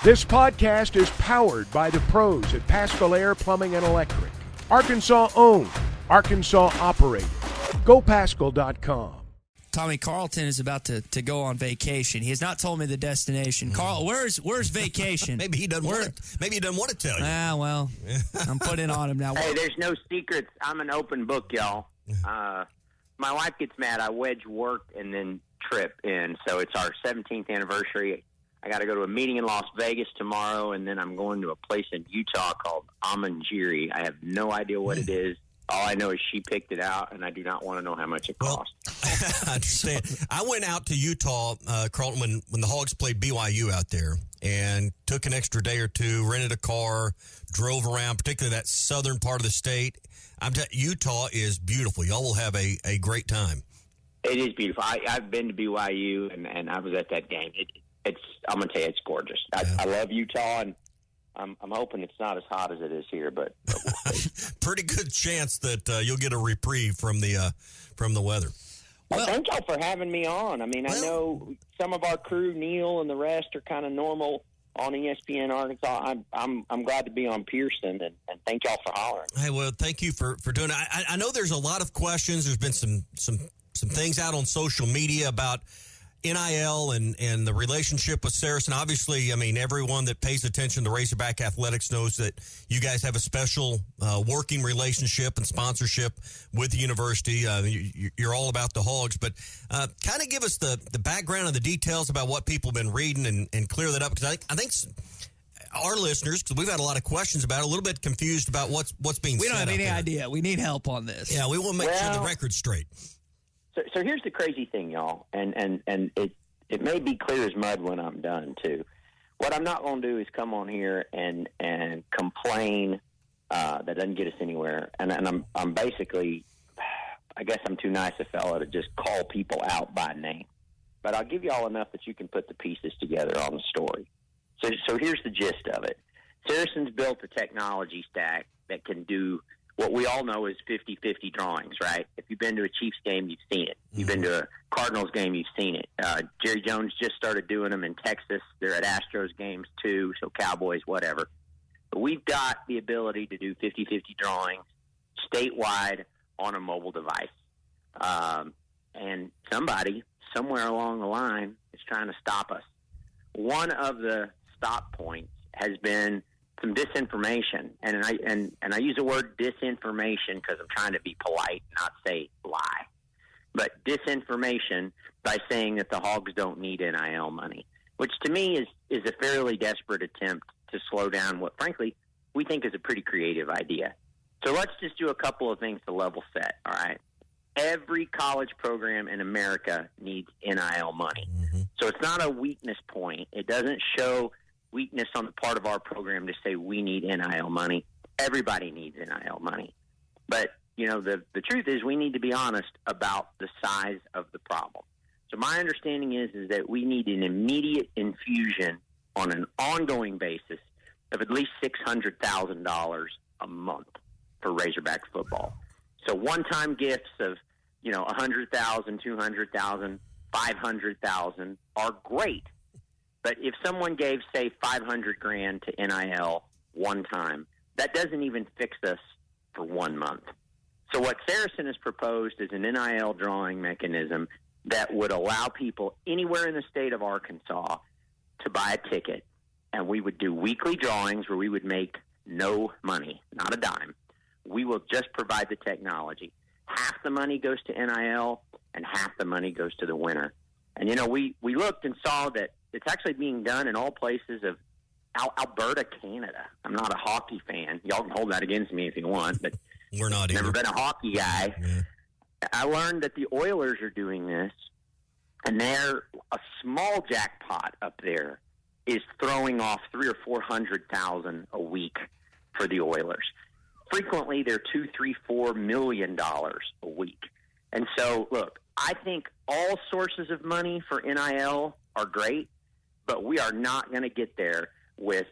This podcast is powered by the pros at Paschal Air Plumbing and Electric. Arkansas owned, Arkansas operated. GoPaschal.com. Tommy, Carlton is about to go on vacation. He has not told me the destination. Carl, where's vacation? Maybe he doesn't want it. Maybe he doesn't want to tell you. Well, I'm putting on him now. Hey, there's no secrets. I'm an open book, y'all. My wife gets mad. I wedge work and then trip in. So it's our 17th anniversary. I got to go to a meeting in Las Vegas tomorrow, and then I'm going to a place in Utah called Amanjiri. I have no idea what it is. All I know is she picked it out, and I do not want to know how much it cost. I understand. I went out to Utah, Carlton, when the Hogs played BYU out there, and took an extra day or two, rented a car, drove around, particularly that southern part of the state. Utah is beautiful. Y'all will have a great time. It is beautiful. I've been to BYU, and I was at that game. I'm going to tell you, it's gorgeous. I love Utah, and I'm hoping it's not as hot as it is here, but we'll see. Pretty good chance that you'll get a reprieve from the weather. Well, thank y'all for having me on. I mean, I know some of our crew, Neil and the rest, are kind of normal on ESPN Arkansas. I'm glad to be on Pearson, and thank y'all for hollering. Hey, well, thank you for doing it. I know there's a lot of questions. There's been some things out on social media about NIL and the relationship with Saracen. Obviously, I mean, everyone that pays attention to Razorback Athletics knows that you guys have a special working relationship and sponsorship with the university. You're all about the Hogs, but kind of give us the background and the details about what people have been reading and clear that up, because I think our listeners, because we've had a lot of questions about it, a little bit confused about what's being said. We don't have any there. idea. We need help on this. Yeah, we will make sure the record's straight. So here's the crazy thing, y'all, and it may be clear as mud when I'm done, too. What I'm not going to do is come on here and complain that doesn't get us anywhere. And I'm basically, I guess I'm too nice a fella to just call people out by name. But I'll give you all enough that you can put the pieces together on the story. So here's the gist of it. Saracen's built a technology stack that can do what we all know is 50-50 drawings, right? If you've been to a Chiefs game, you've seen it. You've been to a Cardinals game, you've seen it. Jerry Jones just started doing them in Texas. They're at Astros games too, so Cowboys, whatever. But we've got the ability to do 50-50 drawings statewide on a mobile device. And somebody, somewhere along the line, is trying to stop us. One of the stop points has been some disinformation, and I use the word disinformation because I'm trying to be polite, not say lie, but disinformation by saying that the Hogs don't need NIL money, which to me is a fairly desperate attempt to slow down what, frankly, we think is a pretty creative idea. So let's just do a couple of things to level set, all right? Every college program in America needs NIL money. So it's not a weakness point. It doesn't show weakness on the part of our program to say we need NIL money. Everybody needs NIL money. But, you know, the truth is we need to be honest about the size of the problem. So my understanding is that we need an immediate infusion on an ongoing basis of at least $600,000 a month for Razorback football. So one-time gifts of, you know, $100,000, $200,000, $500,000 are great. But if someone gave, say, $500,000 to NIL one time, that doesn't even fix us for 1 month. So what Saracen has proposed is an NIL drawing mechanism that would allow people anywhere in the state of Arkansas to buy a ticket, and we would do weekly drawings where we would make no money, not a dime. We will just provide the technology. Half the money goes to NIL, and half the money goes to the winner. And, you know, we looked and saw that it's actually being done in all places of Alberta, Canada. I'm not a hockey fan. Y'all can hold that against me if you want, but we're not never been a hockey guy. Yeah. I learned that the Oilers are doing this, and they're a small jackpot up there is throwing off $300,000 or $400,000 a week for the Oilers. Frequently, they're $2, $3, $4 million a week. And so, look, I think all sources of money for NIL are great, but we are not going to get there with,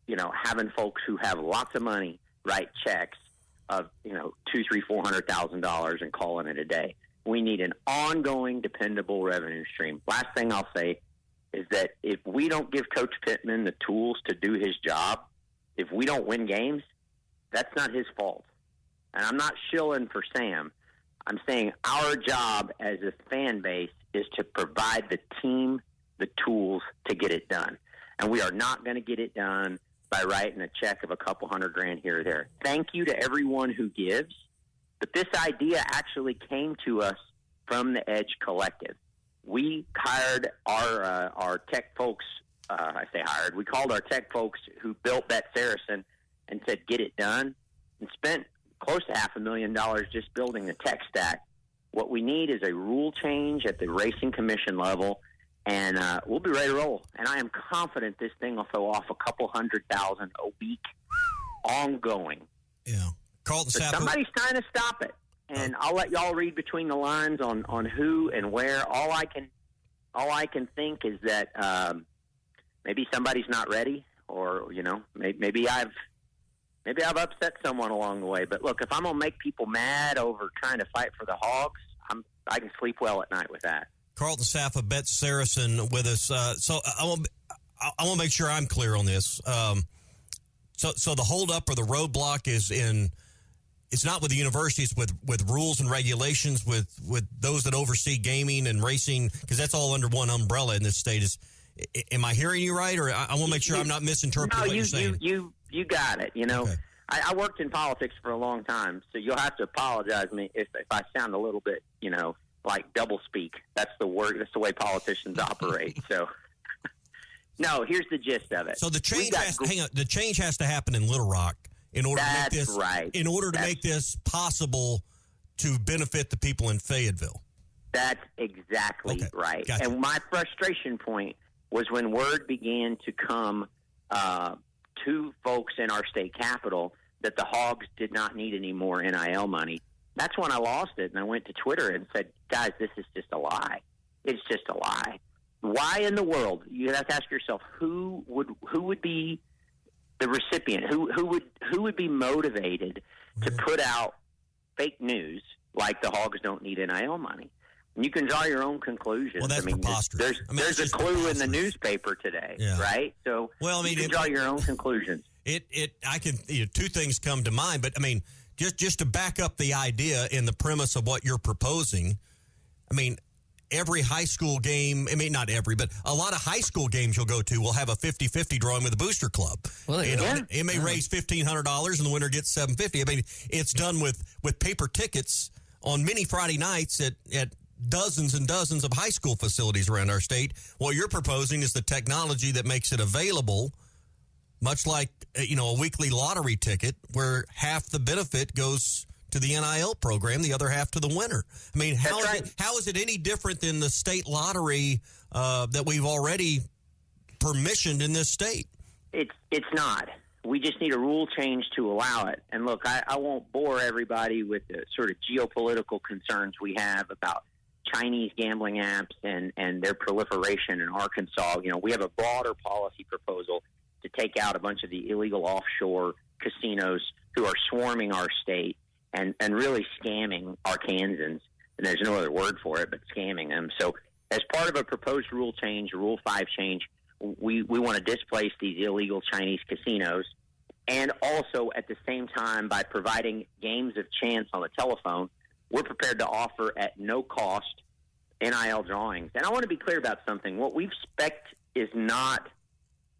you know, having folks who have lots of money write checks of, you know, $200,000, $300,000, $400,000 and calling it a day. We need an ongoing, dependable revenue stream. Last thing I'll say, is that if we don't give Coach Pittman the tools to do his job, if we don't win games, that's not his fault. And I'm not shilling for Sam. I'm saying our job as a fan base is to provide the team the tools to get it done. And we are not going to get it done by writing a check of a couple $100,000 here or there. Thank you to everyone who gives. But this idea actually came to us from the Edge Collective. We hired our tech folks. I say hired. We called our tech folks who built that Saracen and said, get it done, and spent close to $500,000 just building the tech stack. What we need is a rule change at the racing commission level, and we'll be ready to roll. And I am confident this thing will throw off a couple $100,000 a week ongoing. Yeah. Carlton But Saffa. somebody's trying to stop it. And I'll let y'all read between the lines on who and where. All I can think is that maybe somebody's not ready, or maybe I've upset someone along the way. But look, if I'm gonna make people mad over trying to fight for the Hogs, I can sleep well at night with that. Carlton Saffa bets Saracen with us. So I want to make sure I'm clear on this. So the holdup or the roadblock is in. It's not with the universities, with rules and regulations, with those that oversee gaming and racing, because that's all under one umbrella in this state. Am I hearing you right, or I want to make sure I'm not misinterpreting what you're saying? You got it. Okay. I worked in politics for a long time, so you'll have to apologize me if I sound a little bit, like double speak. That's the word. That's the way politicians operate. So, no, here's the gist of it. So the change the change has to happen in Little Rock. In order to make this possible to benefit the people in Fayetteville. That's exactly right. Gotcha. And my frustration point was when word began to come to folks in our state capital that the Hogs did not need any more NIL money. That's when I lost it, and I went to Twitter and said, guys, this is just a lie. It's just a lie. Why in the world? You have to ask yourself, who would be the recipient, who would be motivated to put out fake news like the Hogs don't need NIL money? And you can draw your own conclusions. Well, that's preposterous. There's a clue in the newspaper today, right? So you can draw your own conclusions. Two things come to mind, but just to back up the idea and the premise of what you're proposing, every high school game, not every, but a lot of high school games you'll go to will have a 50-50 drawing with a booster club. Well, it may raise $1,500 and the winner gets $750. It's done with paper tickets on many Friday nights at dozens and dozens of high school facilities around our state. What you're proposing is the technology that makes it available, much like a weekly lottery ticket, where half the benefit goes to the NIL program, the other half to the winner. How is it any different than the state lottery that we've already permissioned in this state? It's not. We just need a rule change to allow it. And look, I won't bore everybody with the sort of geopolitical concerns we have about Chinese gambling apps and their proliferation in Arkansas. We have a broader policy proposal to take out a bunch of the illegal offshore casinos who are swarming our state and really scamming Arkansans. And there's no other word for it but scamming them. So as part of a proposed rule change, Rule 5 change, we want to displace these illegal Chinese casinos. And also at the same time, by providing games of chance on the telephone, we're prepared to offer at no cost NIL drawings. And I want to be clear about something. What we've spec'd is not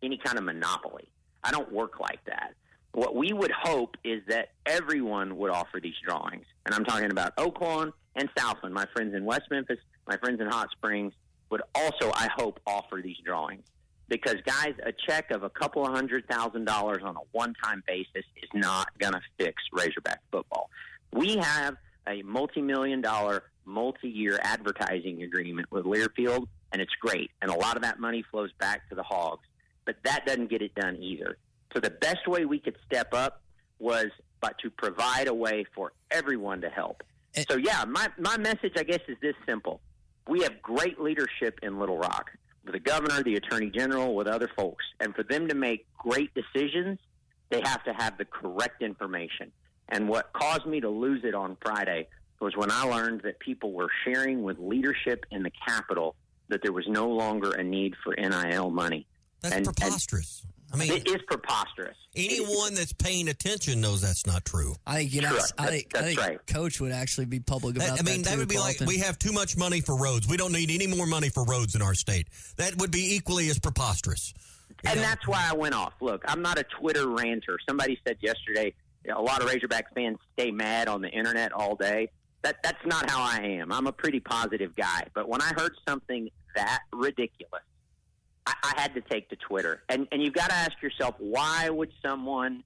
any kind of monopoly. I don't work like that. What we would hope is that everyone would offer these drawings. And I'm talking about Oaklawn and Southland. My friends in West Memphis, my friends in Hot Springs would also, I hope, offer these drawings. Because, guys, a check of a couple of $100,000 on a one-time basis is not going to fix Razorback football. We have a multi-million-dollar, multi-year advertising agreement with Learfield, and it's great. And a lot of that money flows back to the Hogs. But that doesn't get it done either. So the best way we could step up was to provide a way for everyone to help. So, yeah, my message, I guess, is this simple. We have great leadership in Little Rock, with the governor, the attorney general, with other folks. And for them to make great decisions, they have to have the correct information. And what caused me to lose it on Friday was when I learned that people were sharing with leadership in the Capitol that there was no longer a need for NIL money. That's preposterous. I mean, it is preposterous. Anyone that's paying attention knows that's not true. I think I think right. Coach would actually be public about that. I mean, that would be Carlton. like we have too much money for roads. We don't need any more money for roads in our state. That would be equally as preposterous. And that's why I went off. Look, I'm not a Twitter ranter. Somebody said yesterday, a lot of Razorbacks fans stay mad on the internet all day. That's not how I am. I'm a pretty positive guy. But when I heard something that ridiculous, I had to take to Twitter. And you've got to ask yourself, why would someone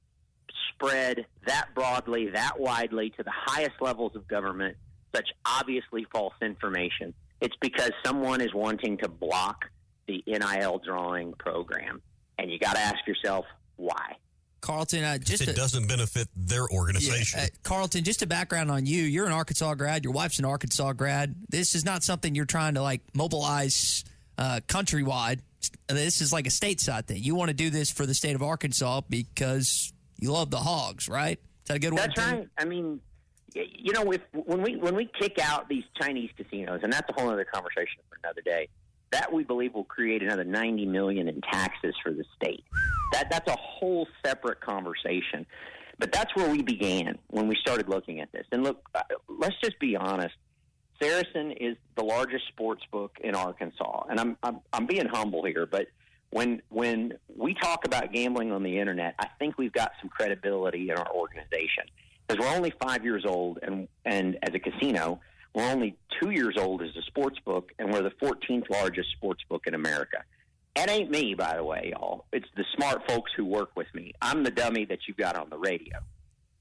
spread that broadly, that widely to the highest levels of government such obviously false information? It's because someone is wanting to block the NIL drawing program. And you got to ask yourself, why? Carlton, it doesn't benefit their organization. Yeah, Carlton, just a background on you. You're an Arkansas grad. Your wife's an Arkansas grad. This is not something you're trying to mobilize countrywide. This is like a stateside thing. You want to do this for the state of Arkansas because you love the Hogs, right? Is that a good way? That's right. I mean, when we kick out these Chinese casinos, and that's a whole other conversation for another day, that we believe will create another $90 million in taxes for the state. That's a whole separate conversation. But that's where we began when we started looking at this. And look, let's just be honest. Saracen is the largest sports book in Arkansas, and I'm being humble here, but when we talk about gambling on the internet, I think we've got some credibility in our organization because we're only 5 years old, and as a casino, we're only 2 years old as a sports book, and we're the 14th largest sports book in America. That ain't me, by the way, y'all. It's the smart folks who work with me. I'm the dummy that you've got on the radio.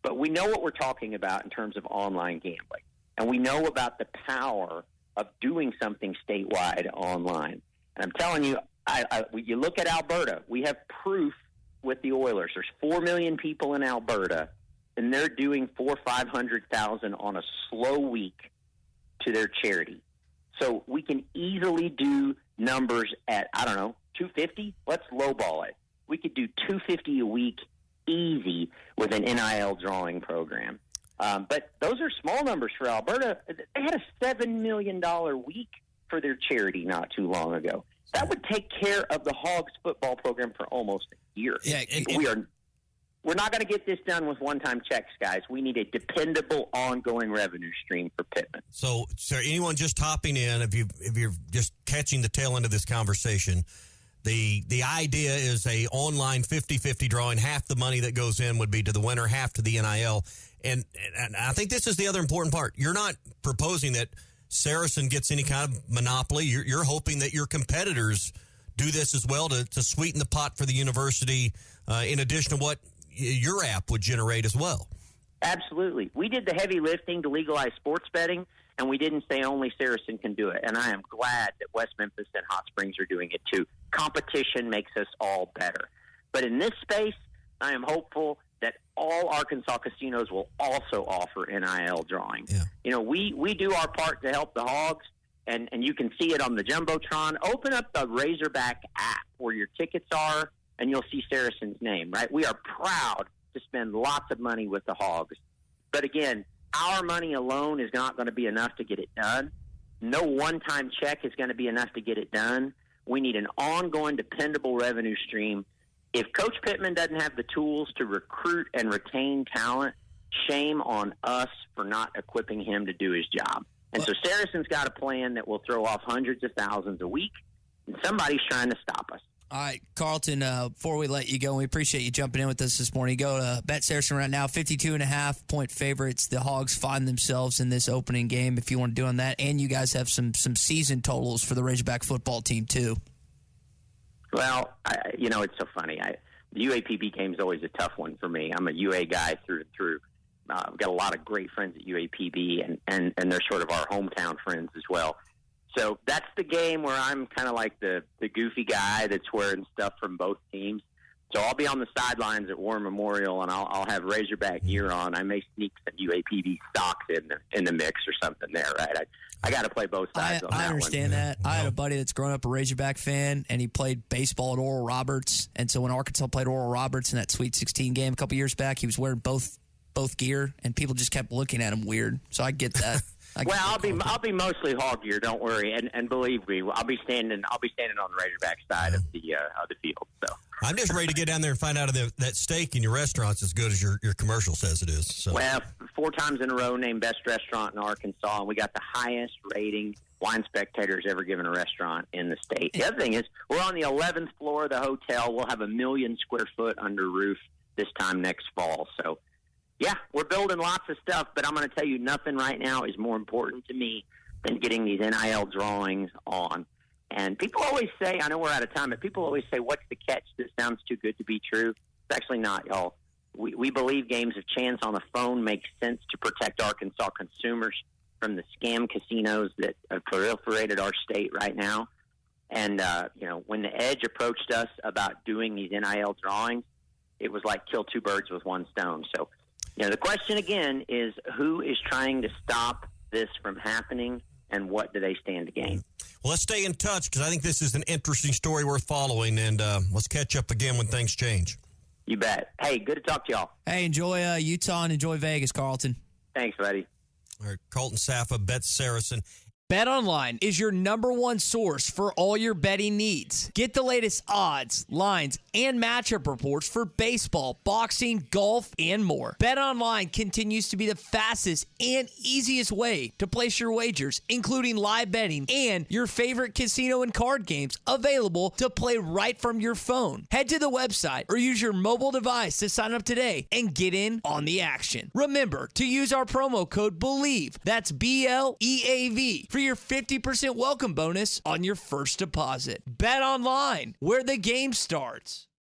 But we know what we're talking about in terms of online gambling. And we know about the power of doing something statewide online. And I'm telling you, you look at Alberta, we have proof with the Oilers. There's 4 million people in Alberta, and they're doing 400,000 or 500,000 on a slow week to their charity. So we can easily do numbers at, 250. Let's lowball it. We could do 250 a week easy with an NIL drawing program. But those are small numbers for Alberta. They had a $7 million week for their charity not too long ago. That would take care of the Hogs football program for almost a year. Yeah, we're not going to get this done with one-time checks, guys. We need a dependable, ongoing revenue stream for Pittman. So anyone just hopping in, if you're just catching the tail end of this conversation, the idea is a online 50-50 drawing. Half the money that goes in would be to the winner, half to the NIL. And I think this is the other important part. You're not proposing that Saracen gets any kind of monopoly. You're hoping that your competitors do this as well to sweeten the pot for the university in addition to what your app would generate as well. Absolutely. We did the heavy lifting to legalize sports betting, and we didn't say only Saracen can do it. And I am glad that West Memphis and Hot Springs are doing it too. Competition makes us all better. But in this space, I am hopeful that all Arkansas casinos will also offer NIL drawing. Yeah. We do our part to help the Hogs, and you can see it on the Jumbotron. Open up the Razorback app where your tickets are, and you'll see Saracen's name, right? We are proud to spend lots of money with the Hogs. But again, our money alone is not going to be enough to get it done. No one-time check is going to be enough to get it done. We need an ongoing, dependable revenue stream. If Coach Pittman doesn't have the tools to recruit and retain talent, shame on us for not equipping him to do his job. And so Saracen's got a plan that will throw off hundreds of thousands a week, and somebody's trying to stop us. All right, Carlton, before we let you go, we appreciate you jumping in with us this morning. Go to Bet Saracen right now, 52.5-point favorites. The Hogs find themselves in this opening game if you want to do on that. And you guys have some season totals for the Razorback football team, too. Well, it's so funny. The UAPB game is always a tough one for me. I'm a UA guy through and through. I've got a lot of great friends at UAPB, and they're sort of our hometown friends as well. So that's the game where I'm kind of like the goofy guy that's wearing stuff from both teams. So I'll be on the sidelines at War Memorial, and I'll have Razorback gear on. I may sneak some UAPB stocks in the mix or something there, right? I got to play both sides on that one. I understand that. I had a buddy that's grown up a Razorback fan, and he played baseball at Oral Roberts. And so when Arkansas played Oral Roberts in that Sweet 16 game a couple years back, he was wearing both gear, and people just kept looking at him weird. So I get that. Well, I'll be mostly hog gear. Don't worry, and believe me, I'll be standing on the Razorback side of the field. So I'm just ready to get down there and find out if that steak in your restaurant's as good as your commercial says it is. So. Well, 4 times in a row named best restaurant in Arkansas, and we got the highest rating Wine Spectator's ever given a restaurant in the state. The other thing is, we're on the 11th floor of the hotel. We'll have 1 million square foot under roof this time next fall. So, yeah, we're building lots of stuff, but I'm going to tell you, nothing right now is more important to me than getting these NIL drawings on. And people always say, I know we're out of time, but people always say, what's the catch? This sounds too good to be true. It's actually not, y'all. We believe games of chance on the phone make sense to protect Arkansas consumers from the scam casinos that have proliferated our state right now. And, when the Edge approached us about doing these NIL drawings, it was like kill 2 birds with 1 stone. So, the question again is, who is trying to stop this from happening, and what do they stand to gain? Well, let's stay in touch, because I think this is an interesting story worth following, and let's catch up again when things change. You bet. Hey, good to talk to y'all. Hey, enjoy Utah and enjoy Vegas, Carlton. Thanks, buddy. All right, Carlton Saffa, Bet Saracen. BetOnline is your #1 source for all your betting needs. Get the latest odds, lines, and matchup reports for baseball, boxing, golf, and more. BetOnline continues to be the fastest and easiest way to place your wagers, including live betting and your favorite casino and card games available to play right from your phone. Head to the website or use your mobile device to sign up today and get in on the action. Remember to use our promo code BELIEVE, that's BLEAV, for your 50% welcome bonus on your first deposit. Bet online, where the game starts.